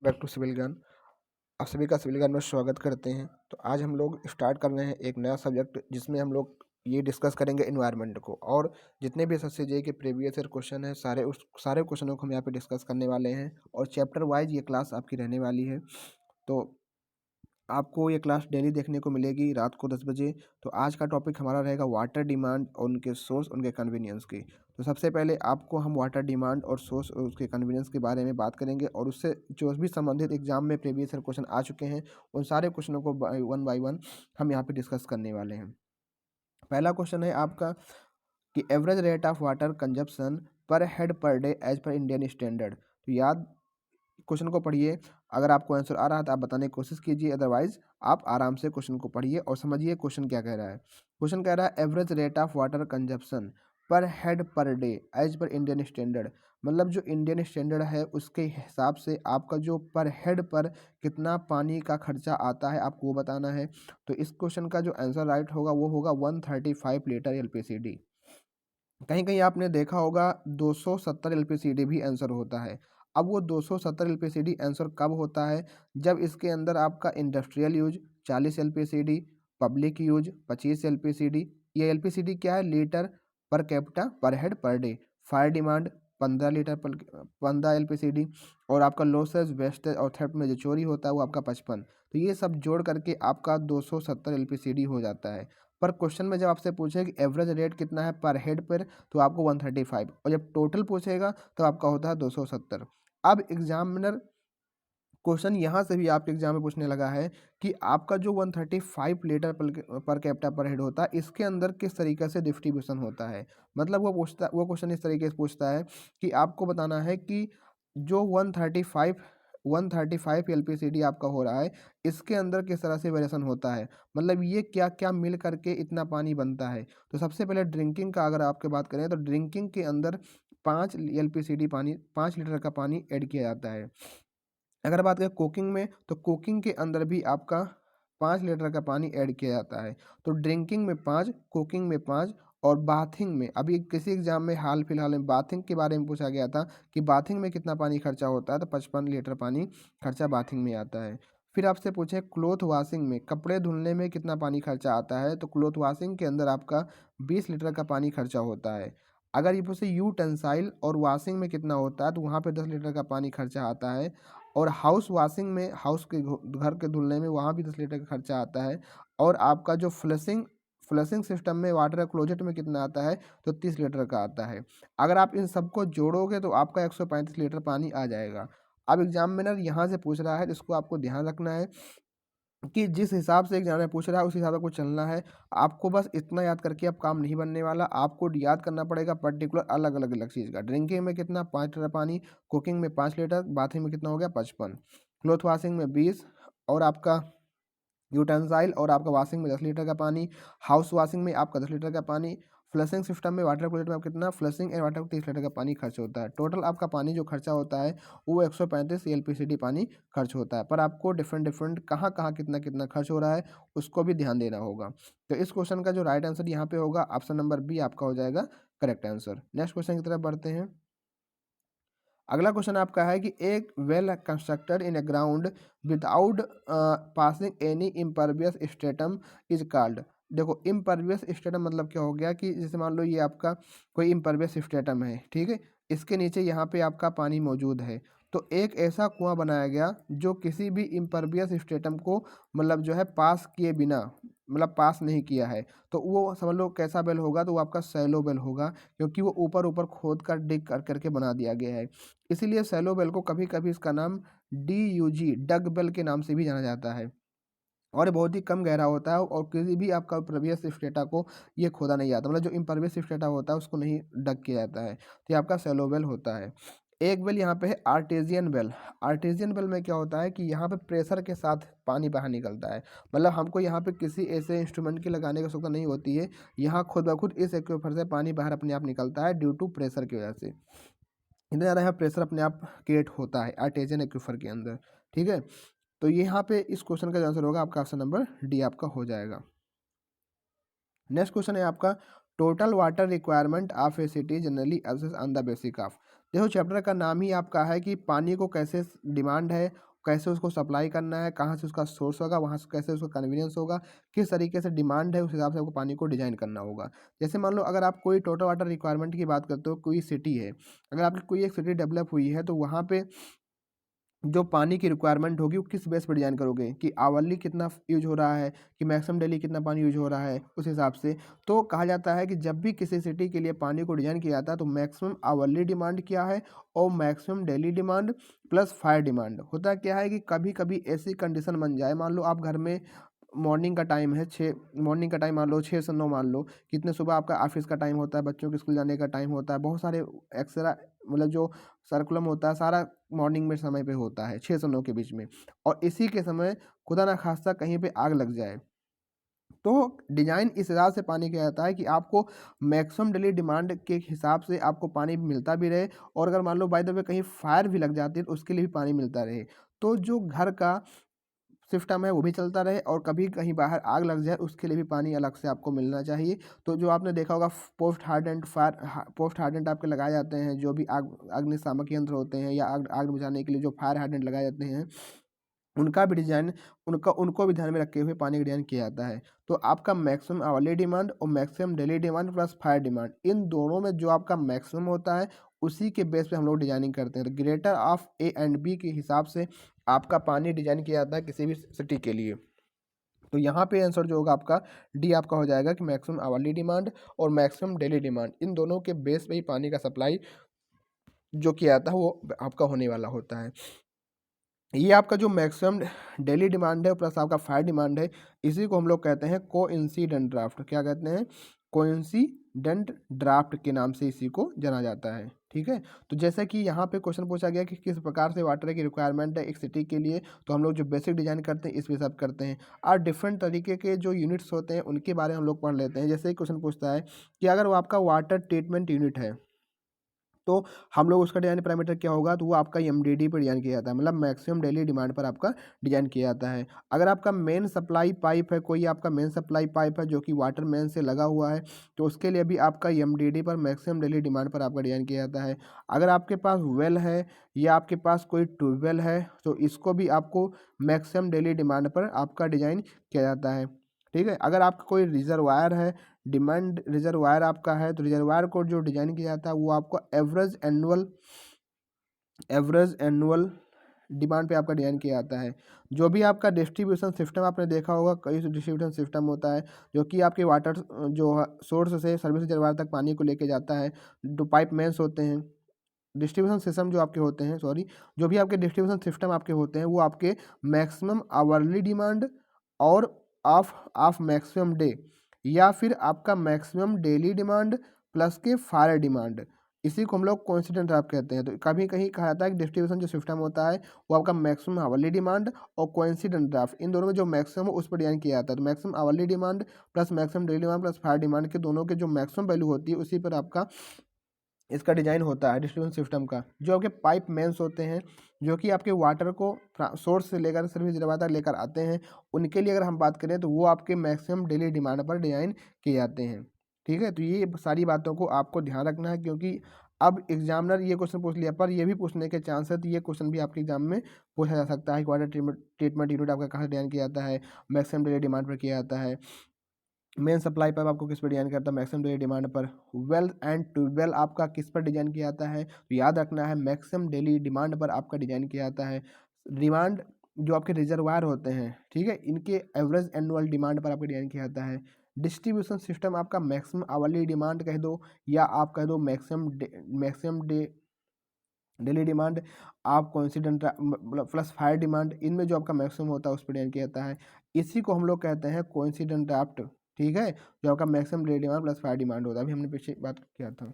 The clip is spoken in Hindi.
बैक टू सिविल ज्ञान। आप सभी का सिविल ज्ञान में स्वागत करते हैं। तो आज हम लोग स्टार्ट कर रहे हैं एक नया सब्जेक्ट जिसमें हम लोग ये डिस्कस करेंगे एनवायरनमेंट को, और जितने भी एसएससी के प्रीवियस ईयर क्वेश्चन है सारे क्वेश्चनों को हम यहाँ पे डिस्कस करने वाले हैं, और चैप्टर वाइज ये क्लास आपकी रहने वाली है। तो आपको ये क्लास डेली देखने को मिलेगी रात को 10 बजे। तो आज का टॉपिक हमारा रहेगा वाटर डिमांड और उनके सोर्स, उनके कन्वीनियंस की। तो सबसे पहले आपको हम वाटर डिमांड और सोर्स और उसके कन्वीनियंस के बारे में बात करेंगे, और उससे जो भी संबंधित एग्जाम में प्रीवियस ईयर क्वेश्चन आ चुके हैं उन सारे क्वेश्चनों को वन बाय वन हम यहाँ पे डिस्कस करने वाले हैं। पहला क्वेश्चन है आपका कि average rate of water consumption per head per day as per Indian standard. तो याद क्वेश्चन को पढ़िए, अगर आपको आंसर आ रहा है तो आप बताने की कोशिश कीजिए, अदरवाइज आप आराम से क्वेश्चन को पढ़िए और समझिए क्वेश्चन क्या कह रहा है। क्वेश्चन कह रहा है average rate of water consumption per head per day as per Indian standard. मतलब जो इंडियन स्टैंडर्ड है उसके हिसाब से आपका जो पर हेड पर कितना पानी का खर्चा आता है आपको वो बताना है। तो इस क्वेश्चन का जो आंसर राइट होगा वो होगा 135 लीटर एलपीसीडी। कहीं कहीं आपने देखा होगा 270 एलपीसीडी भी आंसर होता है। अब वो 270 एलपीसीडी आंसर कब होता है? जब इसके अंदर आपका industrial use 40 LPCD, public use 25 LPCD. ये एलपीसीडी क्या है? लीटर पर कैपिटा पर head per day. Fire demand 15 litre पर 15 एलपीसीडी, और आपका लॉसेज वेस्टेज और थेफ्ट में जो चोरी होता है वो आपका 55। तो ये सब जोड़ करके आपका 270 एलपीसीडी हो जाता है। पर क्वेश्चन में जब आपसे पूछे कि एवरेज रेट कितना है पर हेड पर, तो आपको 135, और जब टोटल पूछेगा तो आपका होता है 270। अब एग्जामिनर क्वेश्चन यहाँ से भी आपके एग्जाम में पूछने लगा है कि आपका जो 135 लीटर पर कैपिटा पर हेड होता है इसके अंदर किस तरीके से डिस्ट्रीब्यूशन होता है। मतलब वो क्वेश्चन इस तरीके से पूछता है कि आपको बताना है कि जो 135 एलपीसीडी आपका हो रहा है इसके अंदर किस तरह से वेरिएशन होता है, मतलब ये क्या क्या मिल करके इतना पानी बनता है। तो सबसे पहले ड्रिंकिंग का अगर आपके बात करें तो ड्रिंकिंग के अंदर 5 एलपीसीडी पानी, 5 लीटर का पानी ऐड किया जाता है। अगर बात करें कुकिंग में तो कुकिंग के अंदर भी आपका 5 लीटर का पानी ऐड किया जाता है। तो ड्रिंकिंग में 5, कुकिंग में 5, और बाथिंग में अभी किसी एग्जाम में हाल फिलहाल में बाथिंग के बारे में पूछा गया था कि बाथिंग में कितना पानी खर्चा होता है, तो 55 लीटर पानी खर्चा बाथिंग में आता है। फिर आपसे पूछे क्लोथ वॉशिंग में, कपड़े धुलने में कितना पानी खर्चा आता है, तो क्लोथ वॉशिंग के अंदर आपका 20 लीटर का पानी खर्चा होता है। अगर ये पूछे यूटेंसाइल और वॉशिंग में कितना होता है तो वहाँ पे 10 लीटर का पानी खर्चा आता है। और हाउस वॉशिंग में, हाउस के घर के धुलने में वहाँ भी 10 लीटर का खर्चा आता है। और आपका जो फ्लशिंग फ्लशिंग सिस्टम में वाटर क्लोजेट में कितना आता है, तो 30 लीटर का आता है। अगर आप इन सबको जोड़ोगे तो आपका 135 लीटर पानी आ जाएगा। अब एग्जामिनर यहाँ से पूछ रहा है जिसको आपको ध्यान रखना है कि जिस हिसाब से एग्जामिनर पूछ रहा है उस हिसाब से आपको चलना है। आपको बस इतना याद करके अब काम नहीं बनने वाला, आपको याद करना पड़ेगा पर्टिकुलर अलग अलग अलग चीज़ का। ड्रिंकिंग में कितना, 5 लीटर पानी, कुकिंग में 5 लीटर, बाथिंग में कितना हो गया 55, क्लोथ वॉशिंग में 20, और आपका यूटेंसाइल और आपका वॉशिंग में 10 लीटर का पानी, हाउस वॉशिंग में आपका 10 लीटर का पानी, फ्लशिंग सिस्टम में वाटर क्लोजेट में आप कितना, फ्लशिंग एंड वाटर 30 लीटर का पानी खर्च होता है। टोटल आपका पानी जो खर्चा होता है वो 135 एलपीसीडी पानी खर्च होता है। पर आपको डिफरेंट डिफरेंट कहाँ कहाँ कितना कितना खर्च हो रहा है उसको भी ध्यान देना होगा। तो इस क्वेश्चन का जो राइट आंसर यहाँ पे होगा ऑप्शन नंबर बी आपका हो जाएगा करेक्ट आंसर। नेक्स्ट क्वेश्चन की तरफ बढ़ते हैं। अगला क्वेश्चन आपका है कि एक well constructed in A ground without passing any impervious stratum is called. देखो इम्परवियस स्ट्रेटम मतलब क्या हो गया कि जैसे मान लो ये आपका कोई इम्परवियस स्ट्रेटम है, ठीक है, इसके नीचे यहाँ पे आपका पानी मौजूद है। तो एक ऐसा कुआं बनाया गया जो किसी भी इम्परवियस स्ट्रेटम को मतलब जो है पास किए बिना, मतलब पास नहीं किया है, तो वो समझ लो कैसा बेल होगा, तो वो आपका सैलो बेल होगा, क्योंकि वो ऊपर ऊपर खोद कर डिग कर करके बना दिया गया है। इसीलिए सैलो बेल को कभी कभी इसका नाम DUG डग बेल के नाम से भी जाना जाता है, और ये बहुत ही कम गहरा होता है और किसी भी आपका प्रवियस स्ट्रेटा को ये खोदा नहीं जाता, मतलब जो इम्परवियस स्ट्रेटा होता है उसको नहीं डग किया जाता है, तो ये आपका सैलो बेल होता है। एक बेल यहाँ पे है आर्टेजियन बेल। आर्टेजियन बेल में क्या होता है कि यहाँ पे प्रेशर के साथ पानी बाहर निकलता है, मतलब हमको यहाँ पे किसी ऐसे इंस्ट्रूमेंट की लगाने की आवश्यकता नहीं होती है, यहाँ खुद ब खुद इस एक्वेफर से पानी बाहर अपने आप निकलता है ड्यू टू प्रेशर की वजह से। इतना ज़्यादा यहाँ प्रेशर अपने आप क्रिएट होता है आर्टेजियन एक्वेफर के अंदर, ठीक है। तो ये यहाँ पे इस क्वेश्चन का आंसर होगा आपका ऑप्शन नंबर डी आपका हो जाएगा। नेक्स्ट क्वेश्चन है आपका total water requirement of A city generally assess on the basic of. देखो चैप्टर का नाम ही आपका है कि पानी को कैसे डिमांड है, कैसे उसको सप्लाई करना है, कहाँ से उसका सोर्स होगा, वहाँ से कैसे उसका कन्वीनियंस होगा, किस तरीके से डिमांड है, उस हिसाब से आपको पानी को डिज़ाइन करना होगा। जैसे मान लो अगर आप कोई टोटल वाटर रिक्वायरमेंट की बात करते हो, कोई सिटी है, अगर आपकी कोई एक सिटी डेवलप हुई है तो वहाँ पे जो पानी की रिक्वायरमेंट होगी वो किस बेस पर डिज़ाइन करोगे कि आवरली कितना यूज हो रहा है कि मैक्सिमम डेली कितना पानी यूज हो रहा है, उस हिसाब से। तो कहा जाता है कि जब भी किसी सिटी के लिए पानी को डिज़ाइन किया जाता है तो मैक्सिमम आवरली डिमांड क्या है और maximum daily demand plus fire demand. होता क्या है कि कभी कभी ऐसी कंडीशन बन जाए, मान लो आप घर में मॉर्निंग का टाइम है, 6 मॉर्निंग का टाइम मान लो 6 से 9 मान लो, कितने सुबह आपका ऑफिस का टाइम होता है, बच्चों के स्कूल जाने का टाइम होता है, बहुत सारे एक्स्ट्रा मतलब जो सर्कुलम होता है सारा मॉर्निंग में समय पे होता है 6 से 9 के बीच में, और इसी के समय खुदा ना खास्ता कहीं पे आग लग जाए तो डिजाइन इस हिसाब से पानी किया जाता है कि आपको मैक्सिमम डेली डिमांड के हिसाब से आपको पानी मिलता भी रहे, और अगर मान लो बाय द वे कहीं फायर भी लग जाती है तो उसके लिए भी पानी मिलता रहे। तो जो घर का सिस्टम है वो भी चलता रहे, और कभी कहीं बाहर आग लग जाए उसके लिए भी पानी अलग से आपको मिलना चाहिए। तो जो आपने देखा होगा पोस्ट हार्डेंट आपके लगाए जाते हैं, जो भी आग अग्निशामक यंत्र होते हैं या आग आग बुझाने के लिए जो फायर हार्डेंट लगाए जाते हैं, उनका भी डिज़ाइन उनको भी ध्यान में रखे हुए पानी का डिज़ाइन किया जाता है। तो आपका मैक्सिमम आवरली डिमांड और maximum daily demand plus fire demand, इन दोनों में जो आपका मैक्सिमम होता है उसी के बेस पे हम लोग डिजाइनिंग करते हैं। तो greater of A and B के हिसाब से आपका पानी डिजाइन किया जाता है किसी भी सिटी के लिए। तो यहाँ पे आंसर जो होगा आपका डी आपका हो जाएगा कि मैक्सिमम आवरली डिमांड और मैक्सिमम डेली डिमांड, इन दोनों के बेस पे ही पानी का सप्लाई जो किया जाता है वो आपका होने वाला होता है। ये आपका जो मैक्सिमम डेली डिमांड है प्लस आपका फायर डिमांड है, इसी को हम लोग कहते हैं कोइंसिडेंट ड्राफ्ट। क्या कहते हैं? कोइंसिडेंट ड्राफ्ट के नाम से इसी को जाना जाता है। ठीक है, तो जैसे कि यहाँ पे क्वेश्चन पूछा गया कि किस प्रकार से वाटर की रिक्वायरमेंट है एक सिटी के लिए, तो हम लोग जो बेसिक डिजाइन करते हैं इस पे सब करते हैं, और डिफरेंट तरीके के जो यूनिट्स होते हैं उनके बारे में हम लोग पढ़ लेते हैं। जैसे क्वेश्चन पूछता है कि अगर वो आपका वाटर ट्रीटमेंट यूनिट है तो हम लोग उसका डिज़ाइन पैरामीटर क्या होगा, तो वो आपका एमडीडी पर डिज़ाइन किया जाता है, मतलब मैक्सिमम डेली डिमांड पर आपका डिज़ाइन किया जाता है। अगर आपका मेन सप्लाई पाइप है, कोई आपका मेन सप्लाई पाइप है जो कि वाटर मेन से लगा हुआ है, तो उसके लिए भी आपका एमडीडी पर मैक्सिमम डेली डिमांड पर आपका डिज़ाइन किया जाता है। अगर आपके पास वेल है या आपके पास कोई ट्यूबवेल है तो इसको भी आपको मैक्सिमम डेली डिमांड पर आपका डिज़ाइन किया जाता है। ठीक है, अगर आपका कोई रिजर्वायर है, डिमांड रिजर्वायर आपका है, तो रिजर्वायर को जो डिजाइन किया जाता है वो आपको एवरेज एनुअल डिमांड पे आपका डिजाइन किया जाता है। जो भी आपका डिस्ट्रीब्यूशन सिस्टम आपने देखा होगा, कई डिस्ट्रीब्यूशन सिस्टम होता है जो कि आपके वाटर जो सोर्स से सर्विस रिजर्वायर तक पानी को लेके जाता है, जो पाइप मेन्स होते हैं, डिस्ट्रीब्यूशन सिस्टम जो आपके होते हैं, सॉरी, जो भी आपके डिस्ट्रीब्यूशन सिस्टम आपके होते हैं वो आपके मैक्सिमम आवरली डिमांड और ऑफ ऑफ मैक्सिमम डे, या फिर आपका मैक्सिमम डेली डिमांड प्लस के फायर डिमांड, इसी को हम लोग कोइंसिडेंट ड्राफ्ट कहते हैं। तो कभी कहीं कहा जाता है कि डिस्ट्रीब्यूशन जो सिस्टम होता है वो आपका मैक्सिमम आवरली डिमांड और कोइंसिडेंट ड्राफ्ट, इन दोनों में जो मैक्सिमम हो उस पर डिजाइन किया जाता है। तो maximum hourly demand plus maximum daily demand plus fire demand के दोनों के जो मैक्सिमम वैल्यू होती है उसी पर आपका इसका डिजाइन होता है डिस्ट्रीब्यूशन सिस्टम का। जो आपके पाइप मेंस होते हैं जो कि आपके वाटर को सोर्स से लेकर सर्विस रिजर्वायर तक लेकर आते हैं, उनके लिए अगर हम बात करें तो वो आपके मैक्सिमम डेली डिमांड पर डिजाइन किए जाते हैं। ठीक है, तो ये सारी बातों को आपको ध्यान रखना है, क्योंकि अब एग्जामिनर ये क्वेश्चन पूछ लिया पर ये भी पूछने के चांस है, तो ये क्वेश्चन भी आपके एग्जाम में पूछा जा सकता है कि वाटर ट्रीटमेंट यूनिट आपका कहाँ डिजाइन किया जाता है, मैक्सिमम डेली डिमांड पर किया जाता है, मेन सप्लाई पाइप आपको किस पर डिजाइन करता है, मैक्सिमम डेली डिमांड पर, वेल एंड ट्यूबवेल आपका किस पर डिजाइन किया जाता है, तो याद रखना है मैक्सिमम डेली डिमांड पर आपका डिजाइन किया जाता है। डिमांड जो आपके रिजर्वायर होते हैं, ठीक है, इनके एवरेज एनुअल डिमांड पर आपका डिजाइन किया जाता है। डिस्ट्रीब्यूशन सिस्टम आपका मैक्सिमम आवरली डिमांड कह दो या आप कह दो मैक्सिमम डेली डिमांड, आप कोइंसिडेंट मतलब प्लस फायर डिमांड, इनमें जो आपका मैक्सिमम होता है उस पर डिजाइन किया जाता है। इसी को हम लोग कहते हैं कोइंसिडेंट ड्राफ्ट। ठीक है, जो आपका maximum daily demand plus fire demand होता है, अभी हमने पीछे बात किया था।